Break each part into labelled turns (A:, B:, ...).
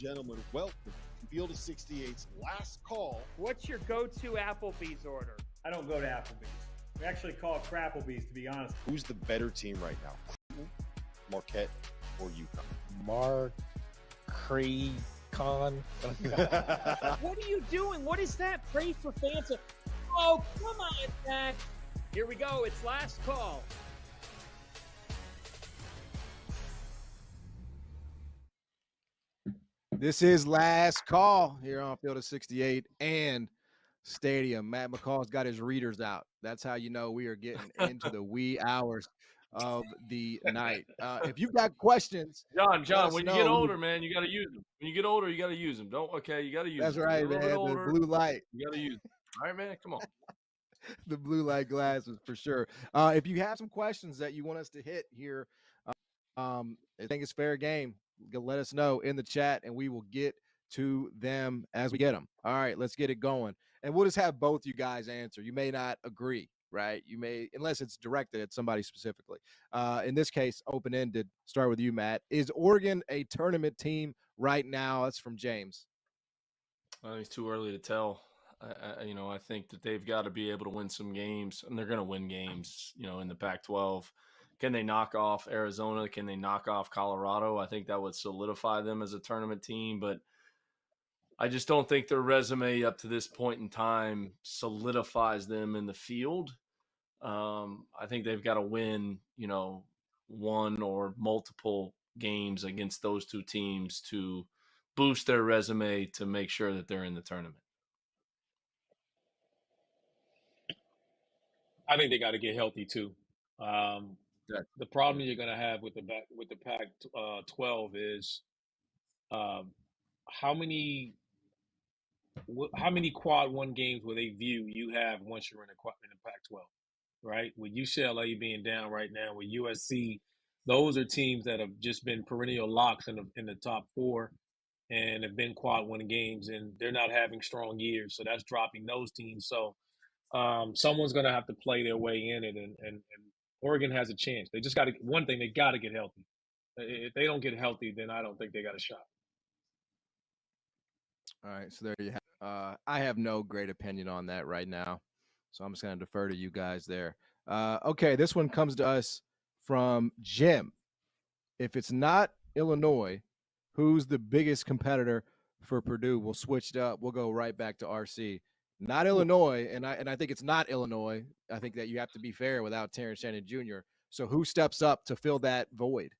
A: gentlemen, welcome to Field of 68's last call.
B: What's your go-to Applebee's order?
C: I don't go to Applebee's. We actually call it Crapplebee's, to be honest.
A: Who's the better team right now? Marquette or UConn?
D: Con.
B: What are you doing? What is that? Pray for Fanta. Oh, come on, Zach. Here we go. It's last call.
D: This is last call here on Field of 68 and Stadium. Matt McCall's got his readers out. That's how you know we are getting into the wee hours of the night. If you've got questions,
E: John, when you get older, man, you got to use them. When you get older, you got to use them. You got to use them.
D: That's right, man. The blue light.
E: You got to use them. All right, man, come on.
D: The blue light glasses for sure. If you have some questions that you want us to hit here, I think it's fair game. Let us know in the chat and we will get to them as we get them. All right, let's get it going. And we'll just have both you guys answer. You may not agree, right? You may, unless it's directed at somebody specifically. In this case, open-ended. Start with you, Matt. Is Oregon a tournament team right now? That's from James.
E: I think it's too early to tell. I think that they've got to be able to win some games, and they're going to win games, in the Pac-12. Can they knock off Arizona? Can they knock off Colorado? I think that would solidify them as a tournament team, but I just don't think their resume up to this point in time solidifies them in the field. I think they've got to win, one or multiple games against those two teams to boost their resume to make sure that they're in the tournament.
F: I think they got to get healthy too. The problem you're going to have with the Pac-12 is how many quad one games will they view you have once you're in the Pac-12, right? With UCLA being down right now, with USC, those are teams that have just been perennial locks in the top four and have been quad one games, and they're not having strong years, so that's dropping those teams. So someone's going to have to play their way in it, and Oregon has a chance. They just got to – one thing, they got to get healthy. If they don't get healthy, then I don't think they got a shot.
D: All right, so there you have I have no great opinion on that right now, so I'm just going to defer to you guys there. Okay, this one comes to us from Jim. If it's not Illinois, who's the biggest competitor for Purdue? We'll switch it up. We'll go right back to RC. Not Illinois, and I think it's not Illinois. I think that you have to be fair without Terrence Shannon Jr. So who steps up to fill that void?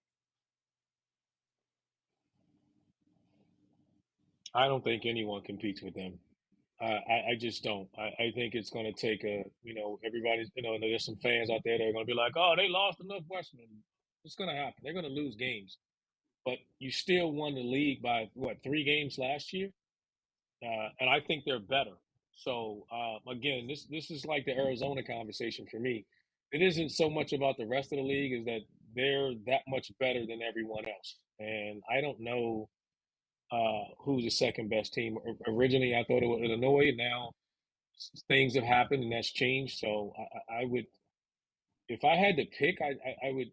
F: I don't think anyone competes with them. I just don't. I think it's going to take everybody's, there's some fans out there that are going to be like, oh, they lost to Northwestern. It's going to happen. They're going to lose games. But you still won the league by, 3 games last year? And I think they're better. So, again, this is like the Arizona conversation for me. It isn't so much about the rest of the league, is that they're that much better than everyone else. And I don't know who's the second best team. Originally, I thought it was Illinois. Now things have happened and that's changed. So I would, if I had to pick, I would.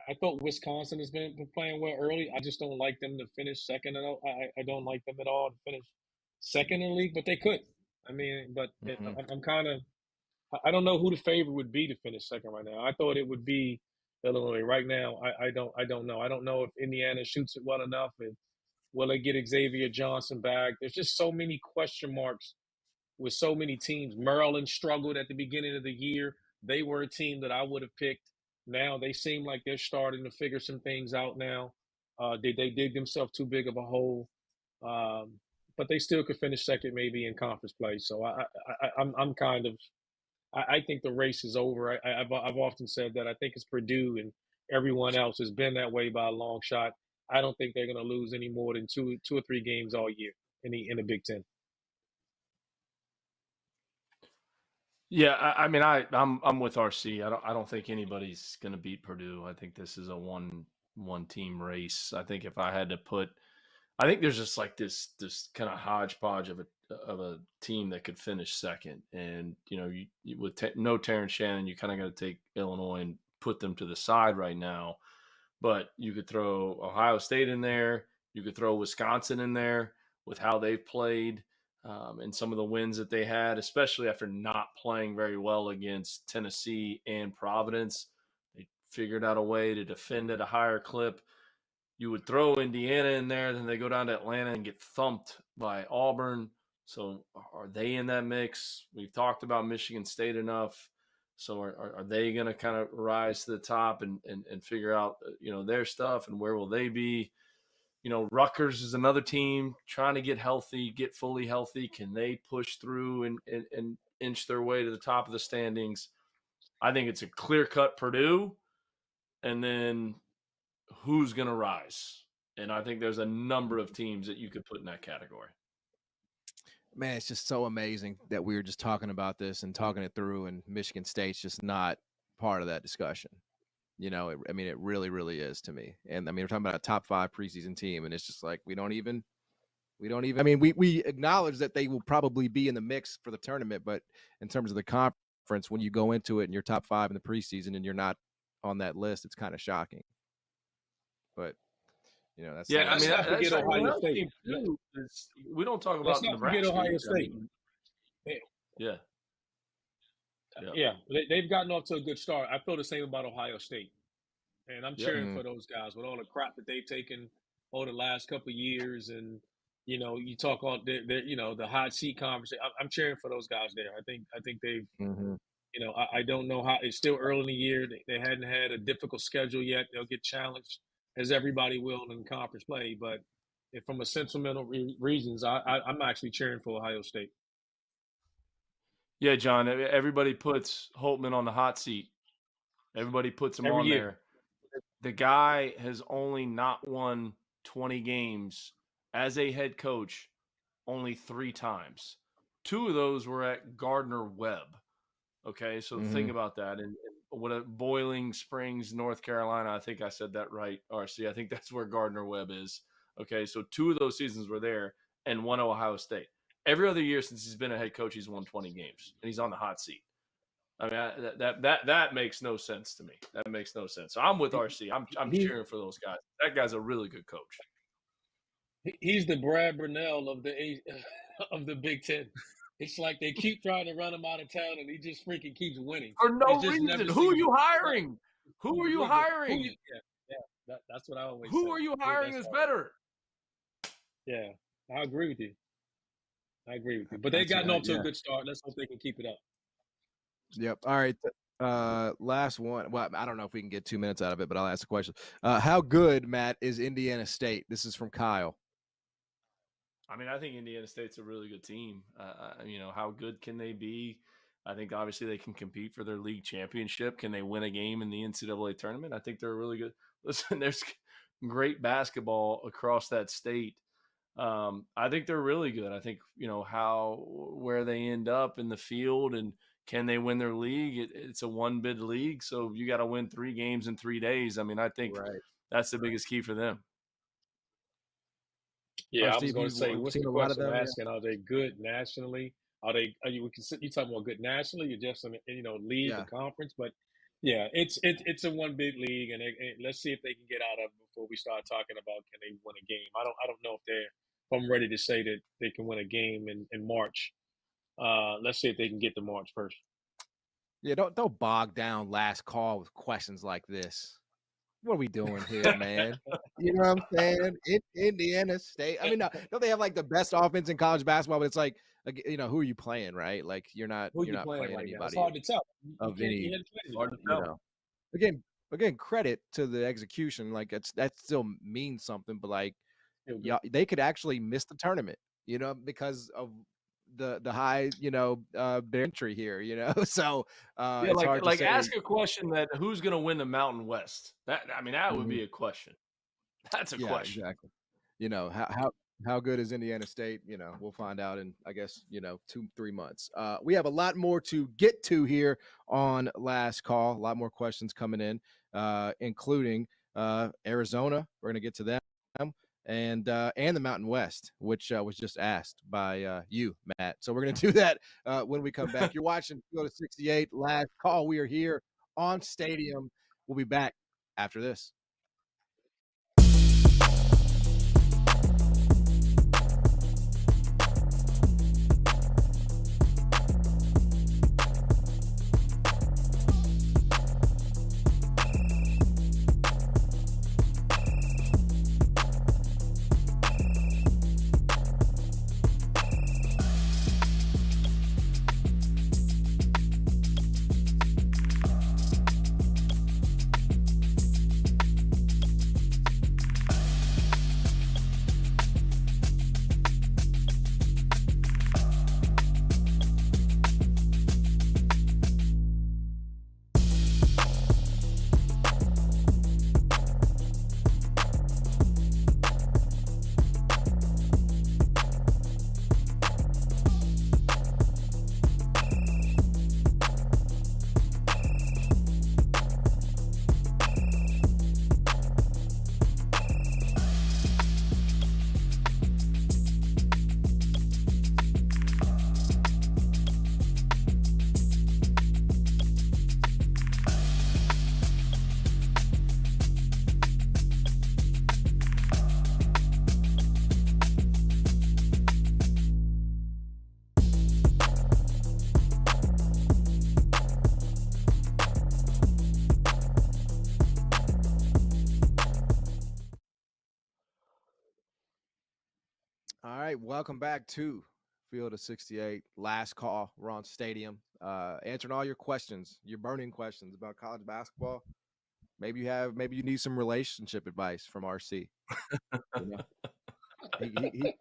F: I thought Wisconsin has been playing well early. I just don't like them to finish second. I don't like them at all to finish second in the league, but they could. I mean, but I'm kind of – I don't know who the favorite would be to finish second right now. I thought it would be Illinois. Right now, I don't know. I don't know if Indiana shoots it well enough, and will they get Xavier Johnson back? There's just so many question marks with so many teams. Maryland struggled at the beginning of the year. They were a team that I would have picked. Now they seem like they're starting to figure some things out now. Did they dig themselves too big of a hole? But they still could finish second maybe in conference play. So I'm kind of – I think the race is over. I've often said that I think it's Purdue, and everyone else has been that way by a long shot. I don't think they're going to lose any more than two or three games all year in the Big Ten.
E: Yeah, I'm with RC. I don't think anybody's going to beat Purdue. I think this is a one team race. I think if I had to put, I think there's just like this kind of hodgepodge of a team that could finish second. And you with no Terrence Shannon, you kind of got to take Illinois and put them to the side right now. But you could throw Ohio State in there. You could throw Wisconsin in there with how they've played and some of the wins that they had, especially after not playing very well against Tennessee and Providence. They figured out a way to defend at a higher clip. You would throw Indiana in there, then they go down to Atlanta and get thumped by Auburn. So are they in that mix? We've talked about Michigan State enough. So are they going to kind of rise to the top and figure out, their stuff, and where will they be? Rutgers is another team trying to get healthy, get fully healthy. Can they push through and inch their way to the top of the standings? I think it's a clear-cut Purdue, and then who's going to rise? And I think there's a number of teams that you could put in that category.
D: Man, it's just so amazing that we were just talking about this and talking it through, and Michigan State's just not part of that discussion. It really, really is to me. And we're talking about a top 5 preseason team, and it's just like we don't even. We acknowledge that they will probably be in the mix for the tournament, but in terms of the conference, when you go into it and you're top 5 in the preseason and you're not on that list, it's kind of shocking. But that's
F: let's not forget Ohio State.
E: We don't talk about
F: Let's not forget Ohio State.
E: Yeah.
F: They've gotten off to a good start. I feel the same about Ohio State, and I'm cheering for those guys with all the crap that they've taken over the last couple of years. And you talk on the hot seat conversation. I'm cheering for those guys there. I think they've. I don't know how. It's still early in the year. They hadn't had a difficult schedule yet. They'll get challenged, as everybody will in conference play. But from a sentimental reasons, I'm actually cheering for Ohio State.
E: Yeah, John, everybody puts Holtman on the hot seat. Everybody puts him on there. The guy has only not won 20 games as a head coach only 3 times. 2 of those were at Gardner-Webb. Okay, so think about that. And Boiling Springs, North Carolina, I think I said that right, RC. I think that's where Gardner-Webb is. Okay, so 2 of those seasons were there and 1 Ohio State. Every other year since he's been a head coach, he's won 20 games, and he's on the hot seat. That makes no sense to me. That makes no sense. So I'm with RC. I'm cheering for those guys. That guy's a really good coach.
F: He's the Brad Brunell of the Big Ten. It's like they keep trying to run him out of town, and he just freaking keeps winning
E: for no reason. Who are you hiring? Who are you hiring?
F: That's what I always.
E: Who are you hiring is better?
F: Yeah, I agree with you. But they've gotten off to a good start. Let's hope they can keep it up.
D: Yep. All right. Last one. Well, I don't know if we can get 2 minutes out of it, but I'll ask the question. How good, Matt, is Indiana State? This is from Kyle.
E: I think Indiana State's a really good team. How good can they be? I think obviously they can compete for their league championship. Can they win a game in the NCAA tournament? I think they're really good. Listen, there's great basketball across that state. I think they're really good. I think, where they end up in the field and can they win their league? It's a 1-bid league, so you got to win 3 games in 3 days. I think that's the biggest key for them.
F: Yeah, I was going to say, what's the question I'm asking? Are they good nationally? You talking about good nationally or just league or conference? But yeah, it's a 1-bid league, and let's see if they can get out of it before we start talking about can they win a game. I don't know if I'm ready to say that they can win a game in March. Let's see if they can get to March first.
D: Yeah, don't bog down last call with questions like this. What are we doing here, man? You know what I'm saying? Indiana State. Don't they have like the best offense in college basketball? But it's like, who are you playing, right? Like you're not playing
F: right
D: anybody.
F: Now? It's hard to tell.
E: Hard to tell.
D: Again, credit to the execution. Like that still means something. But like, they could actually miss the tournament, because of the high, entry here, so it's hard to say.
E: Ask a question that who's going to win the Mountain West. That would be a question. That's a question.
D: Exactly. How good is Indiana State? We'll find out in, I guess, 2-3 months. We have a lot more to get to here on Last Call. A lot more questions coming in, including Arizona. We're going to get to them. And the Mountain West, which was just asked by you, Matt. So we're going to do that when we come back. You're watching Go to 68 Last Call. We are here on Stadium. We'll be back after this. All right, welcome back to Field of 68. Last call. We're on Stadium. Answering all your questions, your burning questions about college basketball. Maybe you need some relationship advice from RC. You know, he he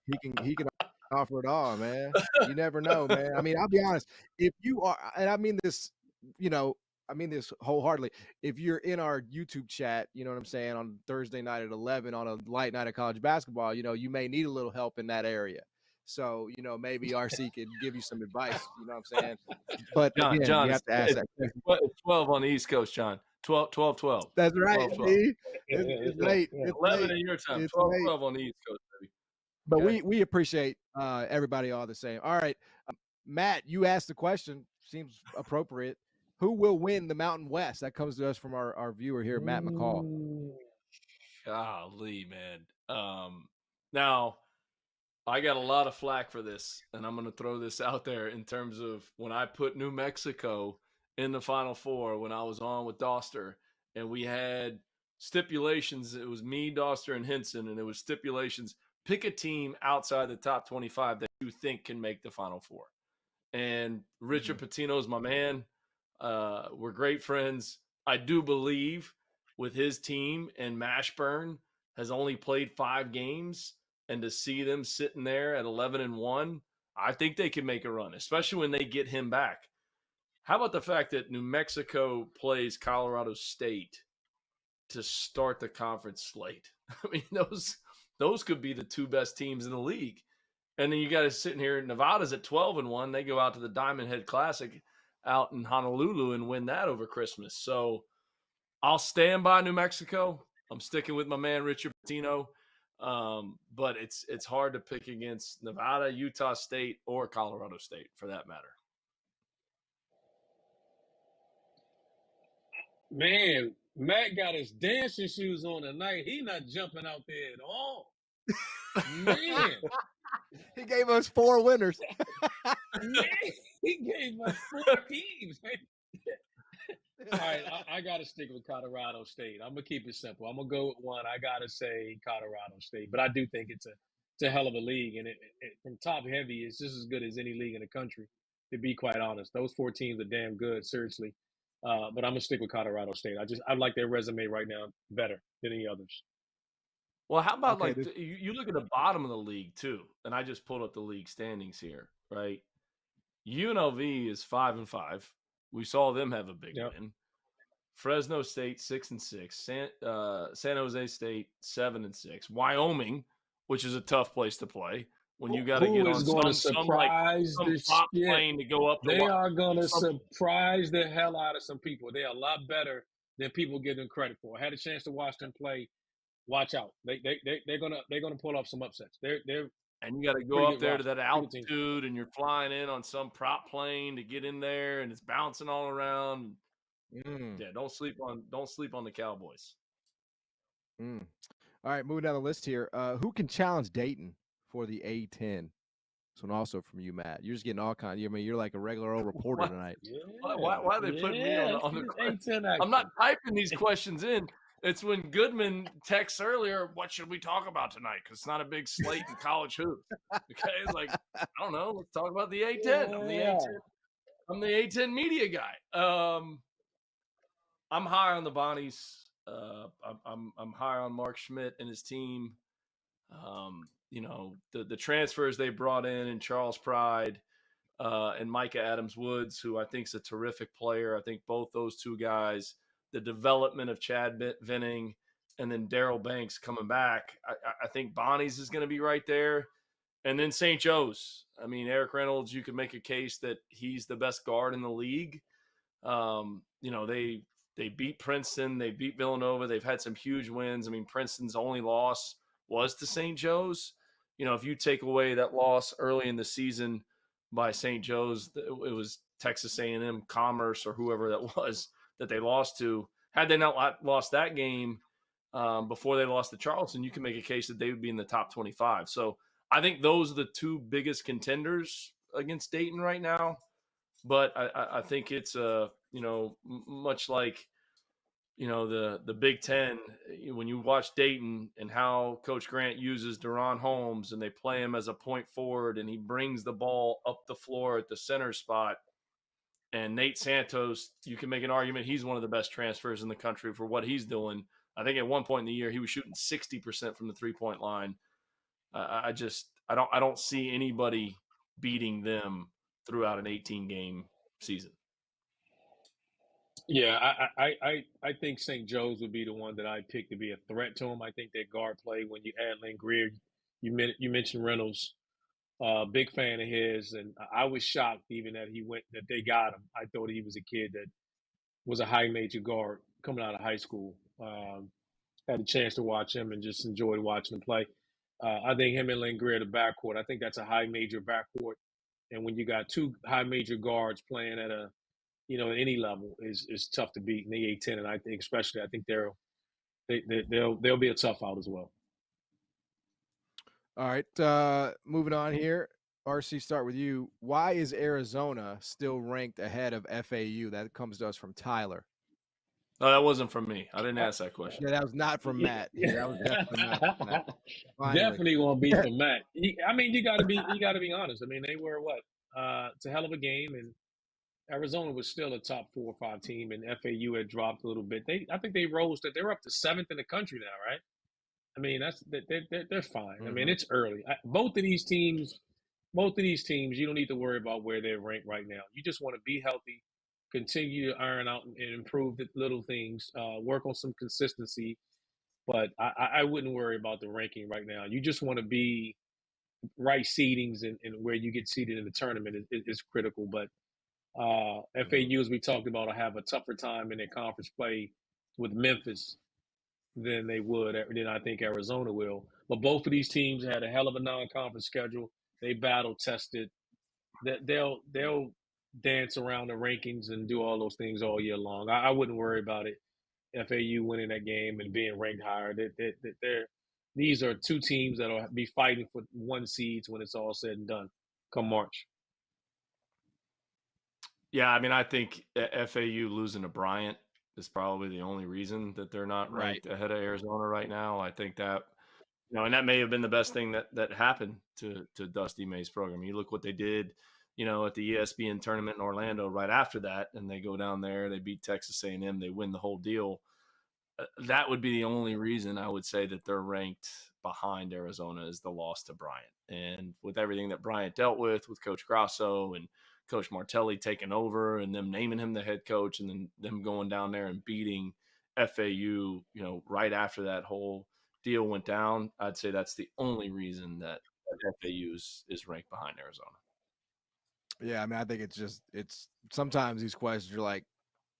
D: he, he can offer it all, man. You never know, man. I mean, I'll be honest. If you are, and I mean this, you know, I mean this wholeheartedly. If you're in our YouTube chat, you know what I'm saying, on Thursday night at 11 on a light night of college basketball, you may need a little help in that area. So, maybe RC could give you some advice. You know what I'm saying? But again,
E: John,
D: you have to ask that
E: it's
D: question.
E: 12 on the East Coast, John. 12, 12, 12.
D: That's right.
E: 12, 12.
D: See?
F: Yeah,
D: It's
F: yeah,
D: late.
F: yeah.
D: It's
E: 11
D: late.
E: in your time.
D: It's
E: 12,
D: late.
E: 12 on the East Coast, baby.
D: But
E: Okay.
D: we appreciate everybody all the same. All right, Matt, you asked the question. Seems appropriate. Who will win the Mountain West? That comes to us from our viewer here, Matt McCall.
E: Golly, man. Now I got a lot of flack for this, and I'm going to throw this out there in terms of when I put New Mexico in the Final Four when I was on with Doster, and we had stipulations. It was me, Doster, and Henson, and it was stipulations. Pick a team outside the top 25 that you think can make the Final Four. And Richard Pitino's my man. We're great friends. I do believe with his team and Mashburn has only played 5 games, and to see them sitting there at 11-1, I think they can make a run, especially when they get him back. How about the fact that New Mexico plays Colorado State to start the conference slate? I mean, those could be the 2 best teams in the league. And then you got to sit in here. Nevada's at 12-1. They go out to the Diamond Head Classic out in Honolulu and win that over Christmas. So I'll stand by New Mexico. I'm sticking with my man Richard Pitino. But it's hard to pick against Nevada, Utah State, or Colorado State for that matter.
F: Man, Matt got his dancing shoes on tonight. He not jumping out there at all. Man,
D: He gave us 4 winners.
F: man, he gave us 4 teams. Man. All right, I got to stick with Colorado State. I'm gonna keep it simple. I'm gonna go with one. I gotta say Colorado State, but I do think it's a hell of a league, and it from top heavy, it's just as good as any league in the country. To be quite honest, those 4 teams are damn good. Seriously, but I'm gonna stick with Colorado State. I like their resume right now better than any others.
E: Well, how about
D: Okay,
E: you look at the bottom of the league too, and I just pulled up the league standings here, right? UNLV is 5-5. We saw them have a big win. Fresno State 6-6. San Jose State 7-6. Wyoming, which is a tough place to play when you got to get on some top plane to go up.
F: They are going to surprise the hell out of some people. They are a lot better than people give them credit for. I had a chance to watch them play. Watch out! They're gonna pull off some upsets.
E: And you got to go up there to that altitude, and you're flying in on some prop plane to get in there, and it's bouncing all around. Yeah, don't sleep on the Cowboys.
D: All right, moving down the list here. Who can challenge Dayton for the A10? This one also from you, Matt. You're just getting all kinds. I mean, you're like a regular old reporter tonight.
F: Yeah.
E: Why are they putting me on the A10? I'm not typing these questions in. It's when Goodman texts earlier, what should we talk about tonight? Because it's not a big slate in college hoops. Okay, it's like, I don't know. Let's talk about the A10. I'm the A10 media guy. I'm high on the Bonnies. I'm high on Mark Schmidt and his team. The transfers they brought in Charles Pride and Micah Adams-Woods, who I think is a terrific player. I think both those 2 guys, the development of Chad Vinning and then Daryl Banks coming back, I think Bonnie's is going to be right there. And then St. Joe's. I mean, Eric Reynolds, you could make a case that he's the best guard in the league. They beat Princeton. They beat Villanova. They've had some huge wins. I mean, Princeton's only loss was to St. Joe's. If you take away that loss early in the season by St. Joe's, it was Texas A&M Commerce or whoever that was that they lost to. Had they not lost that game before they lost to Charleston, you can make a case that they would be in the top 25. So I think those are the 2 biggest contenders against Dayton right now. But I think it's much like the Big Ten, when you watch Dayton and how Coach Grant uses Deron Holmes and they play him as a point forward and he brings the ball up the floor at the center spot. And Nate Santos, you can make an argument he's one of the best transfers in the country for what he's doing. I think at one point in the year he was shooting 60% from the 3-point line. I don't see anybody beating them throughout an 18-game season.
F: Yeah, I think St. Joe's would be the one that I pick to be a threat to him. I think that guard play when you add Lynn Greer, you mentioned Reynolds, big fan of his, and I was shocked even that they got him. I thought he was a kid that was a high major guard coming out of high school. Had a chance to watch him and just enjoyed watching him play. I think him and Lynn Greer, the backcourt, I think that's a high major backcourt, and when you got two high major guards playing at at any level is tough to beat in the A10, and I think they'll be a tough out as well.
D: All right, moving on here. RC, start with you. Why is Arizona still ranked ahead of FAU? That comes to us from Tyler.
E: No, that wasn't from me. I didn't ask that question.
D: Yeah, that was not from Matt. Yeah, that was definitely not from Matt.
F: Definitely won't be from Matt. You got to be honest. I mean, they were what? It's a hell of a game, and Arizona was still a top 4 or 5 team, and FAU had dropped a little bit. I think they rose that they're up to 7th in the country now, right? I mean, they're fine. Mm-hmm. I mean, it's early. Both of these teams, you don't need to worry about where they're ranked right now. You just want to be healthy, continue to iron out and improve the little things, work on some consistency. But I wouldn't worry about the ranking right now. You just want to be right seedings and where you get seeded in the tournament is critical. But FAU, as we talked about, will have a tougher time in their conference play with Memphis than I think Arizona will. But both of these teams had a hell of a non-conference schedule. They battle tested. They'll dance around the rankings and do all those things all year long. I wouldn't worry about it. FAU winning that game and being ranked higher. These are two teams that'll be fighting for 1 seeds when it's all said and done come March.
E: Yeah, I mean, I think FAU losing to Bryant is probably the only reason that they're not ranked ahead of Arizona right now. I think that, and that may have been the best thing that happened to Dusty May's program. You look what they did, at the ESPN tournament in Orlando right after that, and they go down there, they beat Texas A&M, they win the whole deal. That would be the only reason I would say that they're ranked behind Arizona is the loss to Bryant. And with everything that Bryant dealt with Coach Grasso and Coach Martelli taking over and them naming him the head coach and then them going down there and beating FAU, right after that whole deal went down, I'd say that's the only reason that FAU is ranked behind Arizona.
D: Yeah, I mean, I think it's sometimes these questions are like,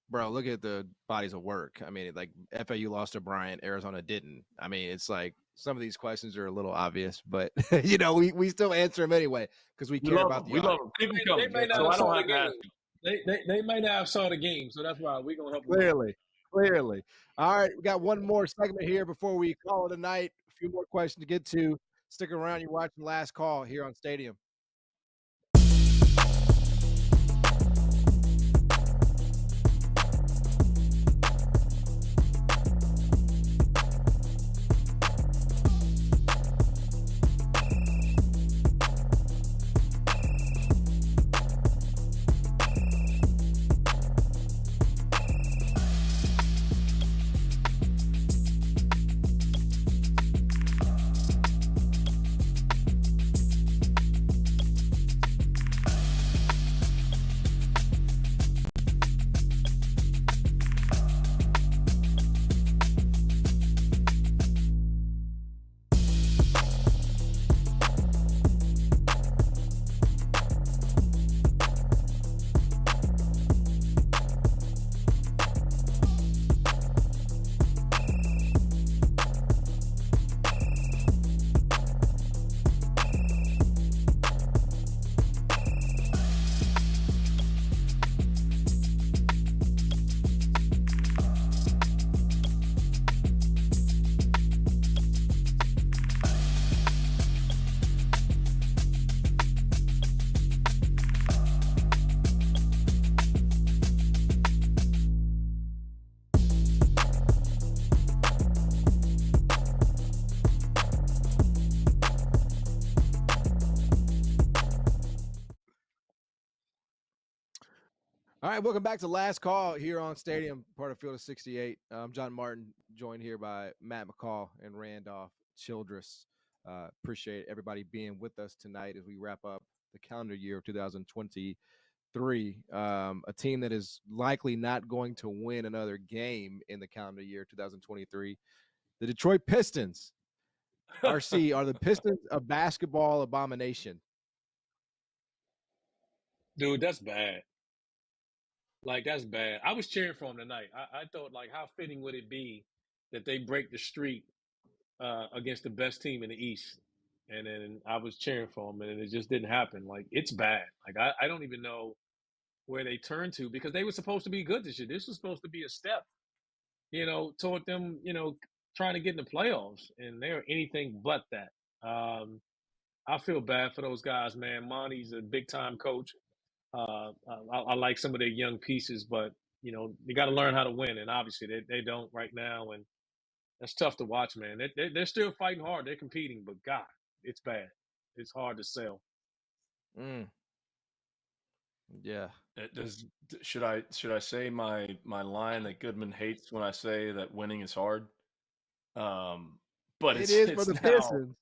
D: bro, look at the bodies of work. I mean, like FAU lost to Bryant, Arizona didn't. I mean, it's like some of these questions are a little obvious, but we still answer them anyway because we care about the audience.
E: We love them. People come,
F: so I don't have to ask. They may not have saw the game, so that's why we're gonna help.
D: Clearly. All right, we got one more segment here before we call it a night. A few more questions to get to. Stick around. You're watching Last Call here on Stadium. All right, welcome back to Last Call here on Stadium, part of Field of 68. I'm John Martin, joined here by Matt McCall and Randolph Childress. Appreciate everybody being with us tonight as we wrap up the calendar year of 2023. A team that is likely not going to win another game in the calendar year 2023. The Detroit Pistons. RC, are the Pistons a basketball abomination?
F: Dude, that's bad. Like, that's bad. I was cheering for them tonight. I thought, like, how fitting would it be that they break the streak against the best team in the East? And then I was cheering for them, and it just didn't happen. Like, it's bad. Like, I don't even know where they turn to because they were supposed to be good this year. This was supposed to be a step, toward them, trying to get in the playoffs, and they're anything but that. I feel bad for those guys, man. Monty's a big time coach. I like some of their young pieces, but you got to learn how to win, and obviously they don't right now, and that's tough to watch, man. They're still fighting hard. They're competing, but God, it's bad. It's hard to sell.
D: Yeah.
E: Should I say my line that Goodman hates when I say that winning is hard? But
D: it is for the Pistons.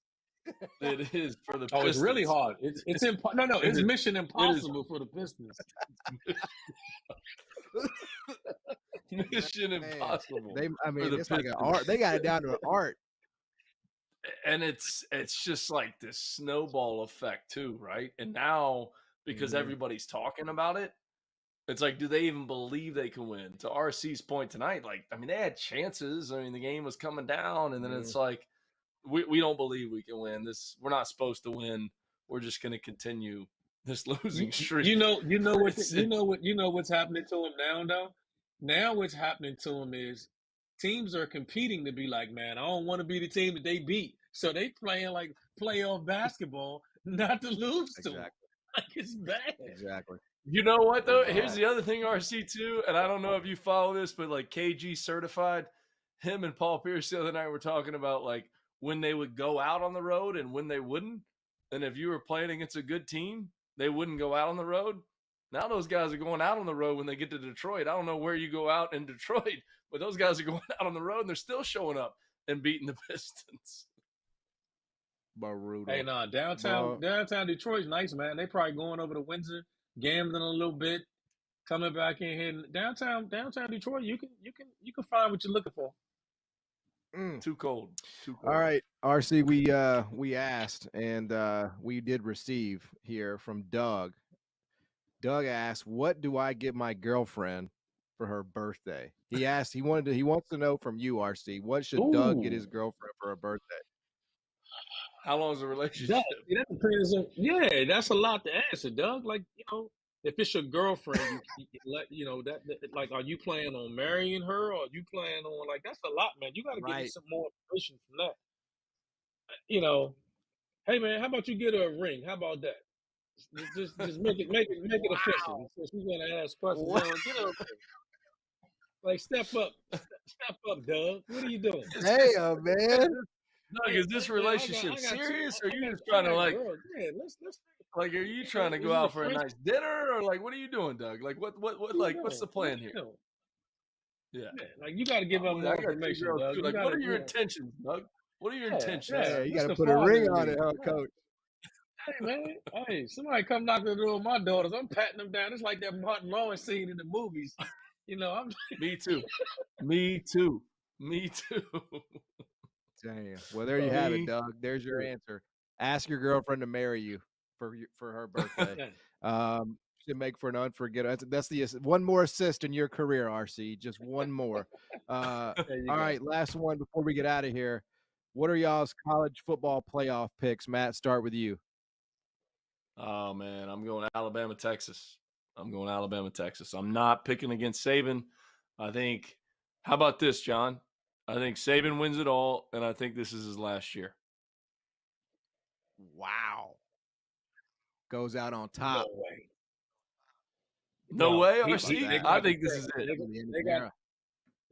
E: It is for the
F: Oh,
E: Pistons.
F: it's really hard. It's it's mission impossible for the Pistons.
E: Mission impossible.
D: It's like an art. They got it down to an art.
E: And it's just like this snowball effect too, right? And now because everybody's talking about it, it's like, do they even believe they can win? To RC's point tonight, they had chances. I mean, the game was coming down, and then it's like, we don't believe we can win this. We're not supposed to win. We're just going to continue this losing streak.
F: You know what's happening to them now, though. Now what's happening to them is teams are competing to be like, man, I don't want to be the team that they beat, so they playing like playoff basketball, not to lose to them. Like, it's bad.
D: Exactly.
E: You know what though? Here's the other thing, RC too, and I don't know if you follow this, but like KG certified, him and Paul Pierce the other night were talking about like when they would go out on the road and when they wouldn't. And if you were playing against a good team, they wouldn't go out on the road. Now those guys are going out on the road when they get to Detroit. I don't know where you go out in Detroit, but those guys are going out on the road and they're still showing up and beating the Pistons.
D: Brutal.
F: Hey, downtown Detroit's nice, man. They probably going over to Windsor, gambling a little bit, coming back in here. Downtown Detroit, you can find what you're looking for.
E: Too cold.
D: All right, RC, we asked and we did receive here from Doug. Doug asked, "What do I get my girlfriend for her birthday?" He wants to know from you, RC, what should Doug get his girlfriend for her birthday?
E: How long is the relationship?
F: That depends on, that's a lot to answer, Doug. Like, if it's your girlfriend, that like, are you planning on marrying her, or are you planning on, like, that's a lot, man. You got to give me some more information from that. Hey man, how about you get her a ring? How about that? Just make it official. Since we're gonna ask questions, get her a ring. Like, step up, Doug. What are you doing?
D: Hey, man.
E: Doug, is this relationship serious, or are you just trying to like?
F: Let's
E: like, are you trying to go out for a nice dinner, or like, what are you doing, Doug? Like, what like, what's the plan here? Yeah,
F: like, you got to give up more information, Doug.
E: Like, what are your intentions, Doug? What are your intentions?
D: Yeah, you got to put a ring on it, huh, Coach?
F: Hey man, somebody come knock on the door with my daughters. I'm patting them down. It's like that Martin Lawrence scene in the movies. I'm.
E: Me too. Me too.
D: Damn. Well, there you have it, Doug. There's your answer. Ask your girlfriend to marry you for her birthday. Should make for an unforgettable. That's the one more assist in your career, RC. Just one more. All right, last one before we get out of here. What are y'all's college football playoff picks? Matt, start with you.
E: Oh man, I'm going Alabama, Texas. I'm not picking against Saban. I think. How about this, John? I think Saban wins it all, and I think this is his last year.
D: Wow. Goes out on top.
F: No
E: way, RC? I think this is it.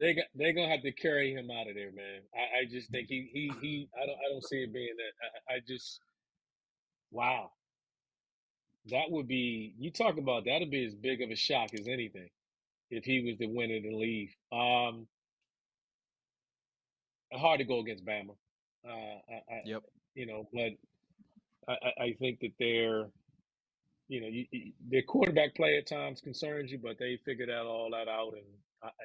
F: They're gonna have to carry him out of there, man. I just think he I don't see it being that. I just, wow. That would be you talk about that'd be as big of a shock as anything if he was to win it and leave. Hard to go against Bama.
D: Yep.
F: But I think that their quarterback play at times concerns you, but they figured all that out, and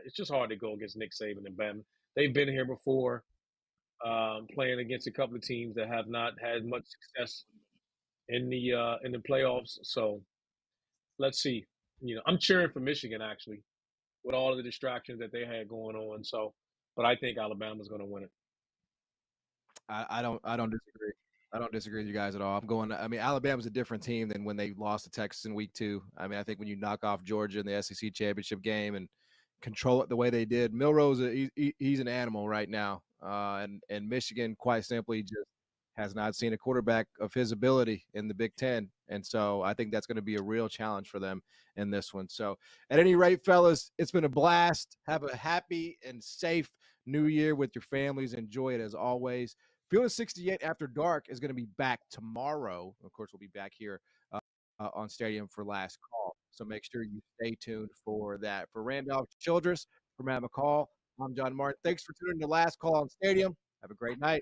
F: it's just hard to go against Nick Saban and Bama. They've been here before, playing against a couple of teams that have not had much success in the playoffs. So let's see. I'm cheering for Michigan actually, with all of the distractions that they had going on. So, but I think Alabama's going to win it.
D: I don't disagree. I don't disagree with you guys at all. I'm going. I mean, Alabama's a different team than when they lost to Texas in week 2. I mean, I think when you knock off Georgia in the SEC championship game and control it the way they did, Milrose, he's an animal right now. And Michigan, quite simply, just has not seen a quarterback of his ability in the Big Ten, and so I think that's going to be a real challenge for them in this one. So, at any rate, fellas, it's been a blast. Have a happy and safe New Year with your families. Enjoy it as always. Field of 68 After Dark is going to be back tomorrow. Of course, we'll be back here on Stadium for Last Call. So make sure you stay tuned for that. For Randolph Childress, for Matt McCall, I'm John Martin. Thanks for tuning in to Last Call on Stadium. Have a great night.